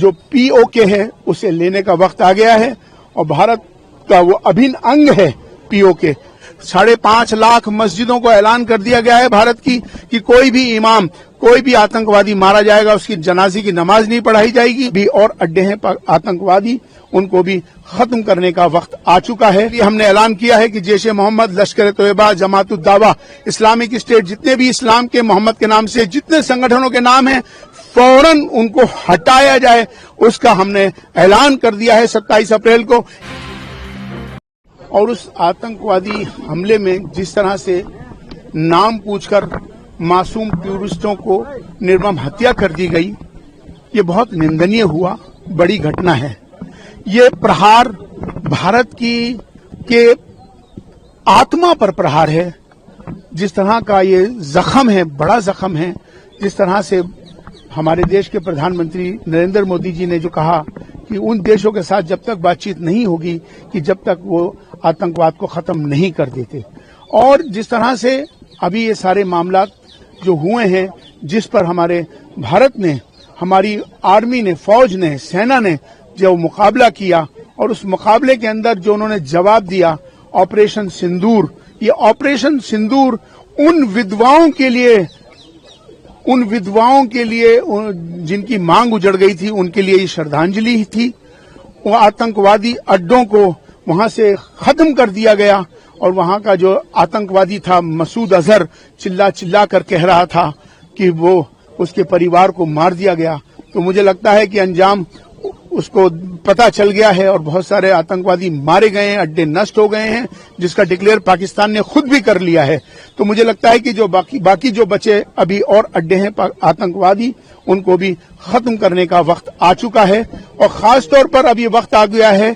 जो पीओके है उसे लेने का वक्त आ गया है और भारत का वो अभिन्न अंग है पीओके। 5.5 लाख मस्जिदों को ऐलान कर दिया गया है भारत की कि कोई भी इमाम, कोई भी आतंकवादी मारा जाएगा उसकी जनाजे की नमाज नहीं पढ़ाई जाएगी। भी और अड्डे हैं आतंकवादी, उनको भी खत्म करने का वक्त आ चुका है। हमने ऐलान किया है कि जैश ए मोहम्मद, लश्कर तोयबा, जमात उद दावा, इस्लामिक स्टेट, जितने भी इस्लाम के मोहम्मद के नाम से जितने संगठनों के नाम हैं, फौरन उनको हटाया जाए, उसका हमने ऐलान कर दिया है 27 अप्रैल को। और उस आतंकवादी हमले में जिस तरह से नाम पूछकर मासूम टूरिस्टों को निर्मम हत्या कर दी गई, ये बहुत निंदनीय हुआ, बड़ी घटना है। ये प्रहार भारत के आत्मा पर प्रहार है। जिस तरह का ये जख्म है, बड़ा जख्म है। जिस तरह से हमारे देश के प्रधानमंत्री नरेंद्र मोदी जी ने जो कहा कि उन देशों के साथ जब तक बातचीत नहीं होगी कि जब तक वो आतंकवाद को खत्म नहीं कर देते, और जिस तरह से अभी ये सारे मामला जो हुए हैं, जिस पर हमारे भारत ने, हमारी आर्मी ने, फौज ने, सेना ने जो मुकाबला किया, और उस मुकाबले के अंदर जो उन्होंने जवाब दिया ऑपरेशन सिंदूर, ये ऑपरेशन सिंदूर उन विधवाओं के लिए जिनकी मांग उजड़ गई थी, उनके लिए ये श्रद्धांजलि थी। वो आतंकवादी अड्डों को वहां से खत्म कर दिया गया, और वहां का जो आतंकवादी था मसूद अजहर चिल्ला कर कह रहा था कि वो उसके परिवार को मार दिया गया। तो मुझे लगता है कि अंजाम उसको पता चल गया है और बहुत सारे आतंकवादी मारे गए हैं, अड्डे नष्ट हो गए हैं, जिसका डिक्लेयर पाकिस्तान ने खुद भी कर लिया है। तो मुझे लगता है कि जो बाकी जो बचे अभी और अड्डे हैं आतंकवादी, उनको भी खत्म करने का वक्त आ चुका है। और खास तौर पर अब ये वक्त आ गया है,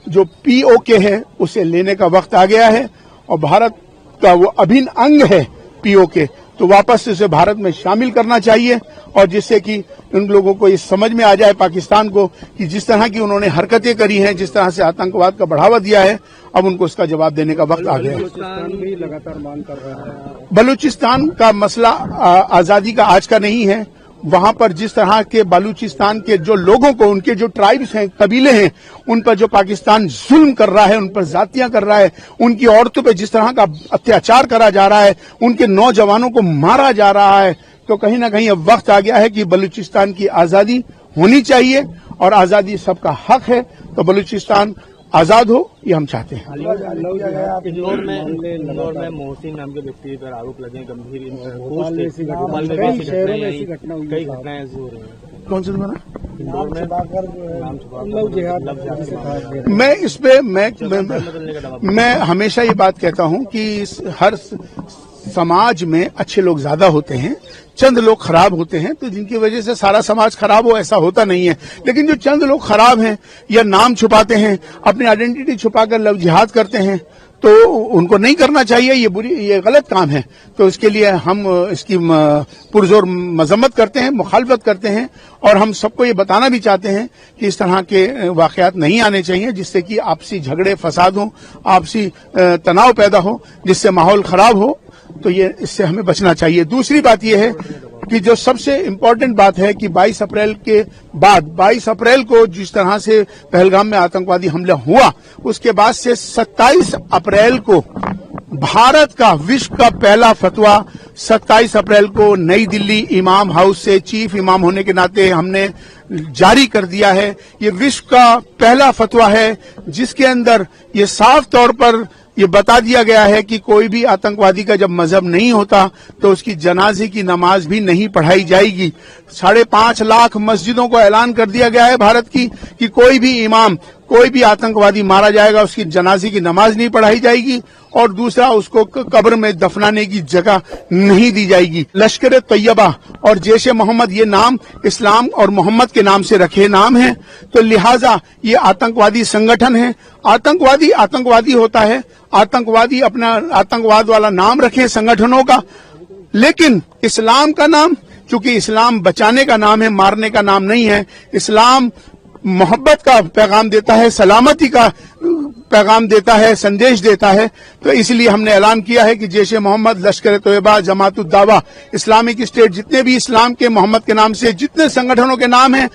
जो पीओके है उसे लेने का वक्त आ गया है, और भारत का वो अभिन्न अंग है पीओके, तो वापस से उसे भारत में शामिल करना चाहिए, और जिससे कि उन लोगों को ये समझ में आ जाए, पाकिस्तान को, कि जिस तरह की उन्होंने हरकतें करी हैं, जिस तरह से आतंकवाद का बढ़ावा दिया है, अब उनको उसका जवाब देने का वक्त आ गया है। बलूचिस्तान भी लगातार मांग कर रहा है। बलूचिस्तान का मसला आजादी का आज का नहीं है। वहां पर जिस तरह के बलूचिस्तान के जो लोगों को, उनके जो ट्राइब्स हैं, कबीले हैं, उन पर जो पाकिस्तान जुल्म कर रहा है, उन पर जातियां कर रहा है, उनकी औरतों पर जिस तरह का अत्याचार करा जा रहा है, उनके नौजवानों को मारा जा रहा है, तो कहीं ना कहीं अब वक्त आ गया है कि बलूचिस्तान की आजादी होनी चाहिए, और आजादी सबका हक है। तो बलूचिस्तान आजाद हो, ये हम चाहते हैं। इंदौर में मोहसिन नाम के व्यक्ति पर आरोप लगे गंभीर, कई घटनाएं ऐसी हो रही हैं। कौन सी बना? इंदौर में मैं इस पे मैं हमेशा ये बात कहता हूं कि हर समाज में अच्छे लोग ज्यादा होते हैं, चंद लोग खराब होते हैं, तो जिनकी वजह से सारा समाज खराब हो ऐसा होता नहीं है। लेकिन जो चंद लोग खराब हैं या नाम छुपाते हैं, अपनी आइडेंटिटी छुपाकर लव जिहाद करते हैं, तो उनको नहीं करना चाहिए। ये गलत काम है। तो इसके लिए हम इसकी पुरजोर मजम्मत करते हैं, मुखालफत करते हैं, और हम सबको ये बताना भी चाहते हैं कि इस तरह के वाकयात नहीं आने चाहिए, जिससे कि आपसी झगड़े फसाद हो, आपसी तनाव पैदा हो, जिससे माहौल खराब हो। तो ये इससे हमें बचना चाहिए। दूसरी बात यह है कि जो सबसे इम्पोर्टेंट बात है कि 22 अप्रैल के बाद, 22 अप्रैल को जिस तरह से पहलगाम में आतंकवादी हमला हुआ, उसके बाद से 27 अप्रैल को भारत का, विश्व का पहला फतवा 27 अप्रैल को नई दिल्ली इमाम हाउस से चीफ इमाम होने के नाते हमने जारी कर दिया है। ये विश्व का पहला फतवा है जिसके अंदर ये साफ तौर पर ये बता दिया गया है कि कोई भी आतंकवादी का जब मजहब नहीं होता तो उसकी जनाजे की नमाज भी नहीं पढ़ाई जाएगी। 5.5 लाख मस्जिदों को ऐलान कर दिया गया है भारत की कि कोई भी इमाम, कोई भी आतंकवादी मारा जाएगा उसकी जनाजे की नमाज नहीं पढ़ाई जाएगी, और दूसरा उसको कब्र में दफनाने की जगह नहीं दी जाएगी। लश्कर तैयबा और जैश ए मोहम्मद ये नाम इस्लाम और मोहम्मद के नाम से रखे नाम हैं, तो लिहाजा ये आतंकवादी संगठन है। आतंकवादी होता है, आतंकवादी अपना आतंकवाद वाला नाम रखे संगठनों का, लेकिन इस्लाम का नाम, चूंकि इस्लाम बचाने का नाम है, मारने का नाम नहीं है। इस्लाम मोहब्बत का पैगाम देता है, सलामती का पैगाम देता है, संदेश देता है। तो इसलिए हमने ऐलान किया है कि जैश ए मोहम्मद, लश्कर तोयबा, जमात उद दावा, इस्लामिक स्टेट, जितने भी इस्लाम के मोहम्मद के नाम से जितने संगठनों के नाम हैं,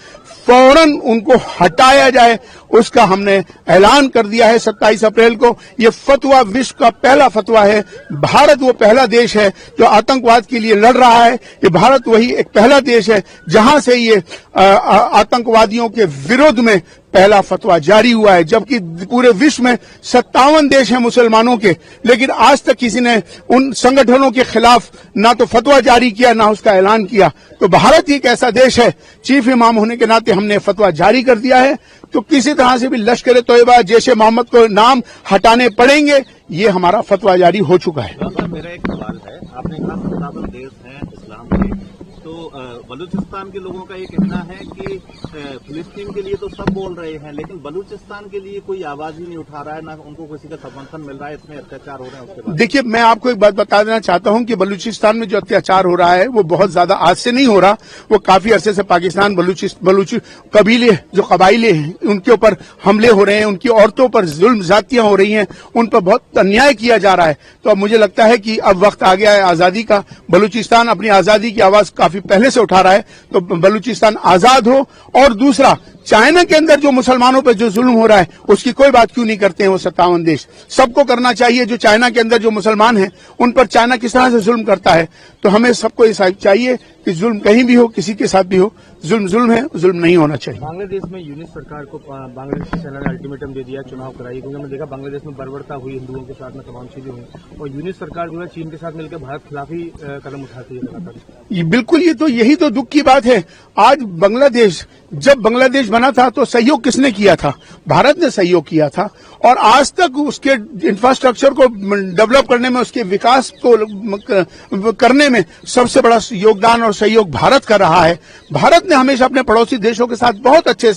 फौरन उनको हटाया जाए, उसका हमने ऐलान कर दिया है 27 अप्रैल को। ये फतवा विश्व का पहला फतवा है। भारत वो पहला देश है जो आतंकवाद के लिए लड़ रहा है। ये भारत वही एक पहला देश है जहां से ये आतंकवादियों के विरोध में पहला फतवा जारी हुआ है, जबकि पूरे विश्व में 57 देश हैं मुसलमानों के, लेकिन आज तक किसी ने उन संगठनों के खिलाफ ना तो फतवा जारी किया ना उसका ऐलान किया। तो भारत ही एक ऐसा देश है, चीफ इमाम होने के नाते हमने फतवा जारी कर दिया है। तो किसी तरह से भी लश्कर तोयबा, जैश मोहम्मद को नाम हटाने पड़ेंगे, ये हमारा फतवा जारी हो चुका है। मेरा एक सवाल है, आपने कहा 57 देश हैं इस्लाम के, तो बलूचिस्तान के लोगों का ये कहना है कि फिलिस्तीन के लिए तो सब बोल रहे हैं, लेकिन बलूचिस्तान के लिए कोई आवाज ही नहीं उठा रहा है, ना उनको किसी का समर्थन मिल रहा है, इतने अत्याचार हो रहे हैं उसके बाद। देखिए, मैं आपको एक बात बता देना चाहता हूं कि बलूचिस्तान में जो अत्याचार हो रहा है वो बहुत ज्यादा आज से नहीं हो रहा। वो काफी अरसे से पाकिस्तान बलूची कबीले, जो कबाइले हैं, उनके ऊपर हमले हो रहे हैं, उनकी औरतों पर जुल्म ज्यादतियां हो रही हैं, उन पर बहुत अन्याय किया जा रहा है। तो अब मुझे लगता है कि अब वक्त आ गया है आजादी का। बलूचिस्तान अपनी आजादी की आवाज काफी पहले से उठा रहा है, तो बलूचिस्तान आजाद हो। और दूसरा, चाइना के अंदर जो मुसलमानों पर जो जुल्म हो रहा है उसकी कोई बात क्यों नहीं करते हैं वो 57 देश। सबको करना चाहिए। जो चाइना के अंदर जो मुसलमान हैं उन पर चाइना किस तरह से जुल्म करता है, तो हमें सबको ये चाहिए कि जुल्म कहीं भी हो, किसी के साथ भी हो, जुल्म जुल्म है, जुल्म नहीं होना चाहिए। बांग्लादेश में यूनिस सरकार को बांग्लादेश की सेना ने अल्टीमेटम दे दिया, चुनाव कराई, क्योंकि हमने देखा बांग्लादेश में बर्बरता हुई, हिंदुओं के साथ में तमाम चीजें हुई, और यूनिस सरकार जो है चीन के साथ मिलकर भारत खिलाफी कदम उठाती है लगातार। बिल्कुल, यही तो दुख की बात है। आज बांग्लादेश, जब बांग्लादेश बना था तो सहयोग किसने किया था? भारत ने सहयोग किया था। और आज तक उसके इंफ्रास्ट्रक्चर को डेवलप करने में, उसके विकास को करने में सबसे बड़ा योगदान और सहयोग भारत का रहा है। भारत ने हमेशा अपने पड़ोसी देशों के साथ बहुत अच्छे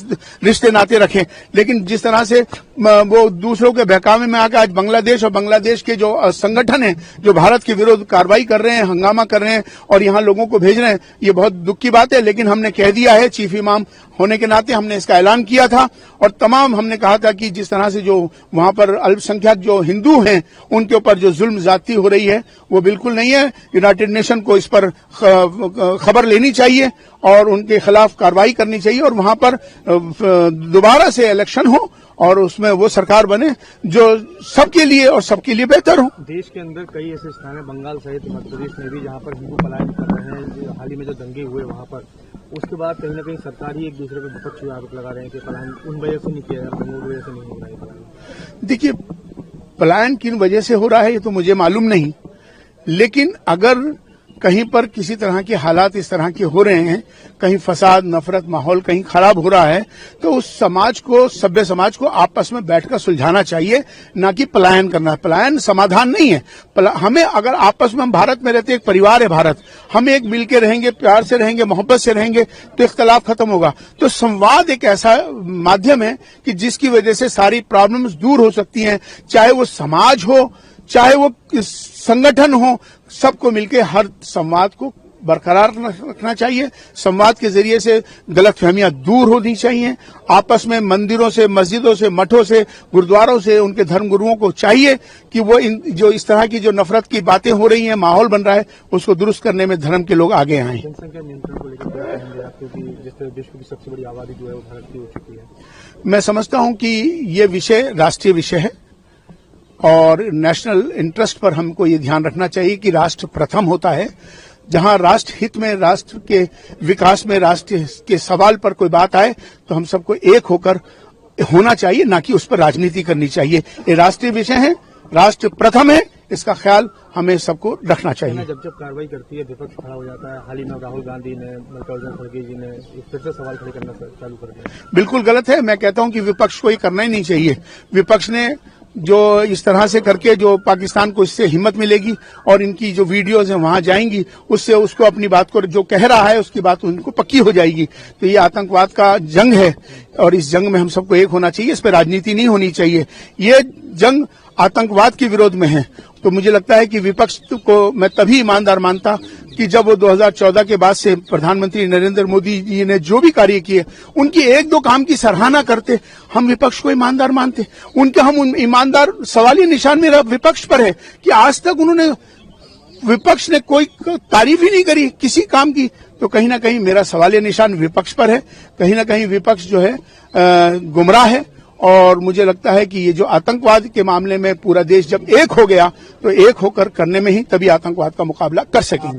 रिश्ते नाते रखे, लेकिन जिस तरह से वो दूसरों के बहकावे में आकर आज बांग्लादेश और बांग्लादेश के जो संगठन हैं जो भारत के विरुद्ध कार्रवाई कर रहे हैं, हंगामा कर रहे हैं और यहाँ लोगों को भेज रहे हैं, ये बहुत दुख की बात है। लेकिन हमने कह दिया है, चीफ इमाम होने के नाते हमने इसका ऐलान किया था, और तमाम हमने कहा था कि जिस तरह से जो वहां पर अल्पसंख्यक जो हिंदू हैं उनके ऊपर जो जुल्म ज्यादती हो रही है वो बिल्कुल नहीं है। यूनाइटेड नेशन को इस पर खबर लेनी चाहिए और उनके खिलाफ कार्रवाई करनी चाहिए, और वहां पर दोबारा से इलेक्शन हो और उसमें वो सरकार बने जो सबके लिए और सबके लिए बेहतर हो। देश के अंदर कई ऐसे स्थान है, बंगाल सहित मध्य प्रदेश में भी, जहां पर हिंदू पलायन कर रहे हैं। हाल ही में जो दंगे हुए वहां पर, उसके बाद कहीं ना कहीं सरकार ही एक दूसरे पर विपक्ष आरोप लगा रहे हैं कि पलायन उन वजह से नहीं किया जा रहा, वजह से नहीं हो रहा है पलायन। देखिए, पलायन किन वजह से हो रहा है ये तो मुझे मालूम नहीं, लेकिन अगर कहीं पर किसी तरह के हालात इस तरह के हो रहे हैं, कहीं फसाद, नफरत, माहौल कहीं खराब हो रहा है, तो उस समाज को, सभ्य समाज को आपस में बैठकर सुलझाना चाहिए, ना कि पलायन करना। पलायन समाधान नहीं है। हमें अगर आपस में, हम भारत में रहते, एक परिवार है भारत, हम एक मिलके रहेंगे, प्यार से रहेंगे, मोहब्बत से रहेंगे, तो इख्तलाफ खत्म होगा। तो संवाद एक ऐसा माध्यम है कि जिसकी वजह से सारी प्रॉब्लम्स दूर हो सकती हैं, चाहे वो समाज हो, चाहे वो संगठन हो, सबको मिलकर हर संवाद को बरकरार रखना चाहिए। संवाद के जरिए से गलतफहमियां दूर होनी चाहिए। आपस में मंदिरों से, मस्जिदों से, मठों से, गुरुद्वारों से, उनके धर्मगुरुओं को चाहिए कि वो जो इस तरह की जो नफरत की बातें हो रही हैं, माहौल बन रहा है, उसको दुरुस्त करने में धर्म के लोग आगे आए। जनसंख्या नियंत्रण को लेकर क्या कहेंगे आप, क्योंकि जिस विश्व की सबसे बड़ी आबादी जो है वो भारत की हो चुकी है? मैं समझता हूं कि ये विषय राष्ट्रीय विषय है और नेशनल इंटरेस्ट पर हमको ये ध्यान रखना चाहिए कि राष्ट्र प्रथम होता है। जहां राष्ट्र हित में, राष्ट्र के विकास में, राष्ट्र के सवाल पर कोई बात आए तो हम सबको एक होकर होना चाहिए, ना कि उस पर राजनीति करनी चाहिए। ये राष्ट्रीय विषय है, राष्ट्र प्रथम है, इसका ख्याल हमें सबको रखना चाहिए। जब जब कार्रवाई करती है विपक्ष खड़ा हो जाता है। हाल ही में राहुल गांधी ने, मल्लिकार्जुन खड़गे जी ने फिर से सवाल खड़े करना चालू कर दिया। बिल्कुल गलत है। मैं कहता हूं कि विपक्ष को ये करना ही नहीं चाहिए। विपक्ष ने जो इस तरह से करके जो पाकिस्तान को इससे हिम्मत मिलेगी और इनकी जो वीडियोज हैं वहां जाएंगी, उससे उसको अपनी बात को, जो कह रहा है उसकी बात उनको पक्की हो जाएगी। तो ये आतंकवाद का जंग है और इस जंग में हम सबको एक होना चाहिए, इस पर राजनीति नहीं होनी चाहिए। ये जंग आतंकवाद के विरोध में है। तो मुझे लगता है कि विपक्ष को मैं तभी ईमानदार मानता कि जब वो 2014 के बाद से प्रधानमंत्री नरेंद्र मोदी जी ने जो भी कार्य किए, उनकी एक दो काम की सराहना करते, हम विपक्ष को ईमानदार मानते। उनके हम ईमानदार, सवालिया निशान मेरा विपक्ष पर है कि आज तक विपक्ष ने कोई तारीफ ही नहीं करी किसी काम की। तो कहीं ना कहीं मेरा सवालिया निशान विपक्ष पर है। कहीं ना कहीं विपक्ष जो है गुमराह है, और मुझे लगता है कि ये जो आतंकवाद के मामले में पूरा देश जब एक हो गया तो एक होकर करने में ही तभी आतंकवाद का मुकाबला कर सकेंगे।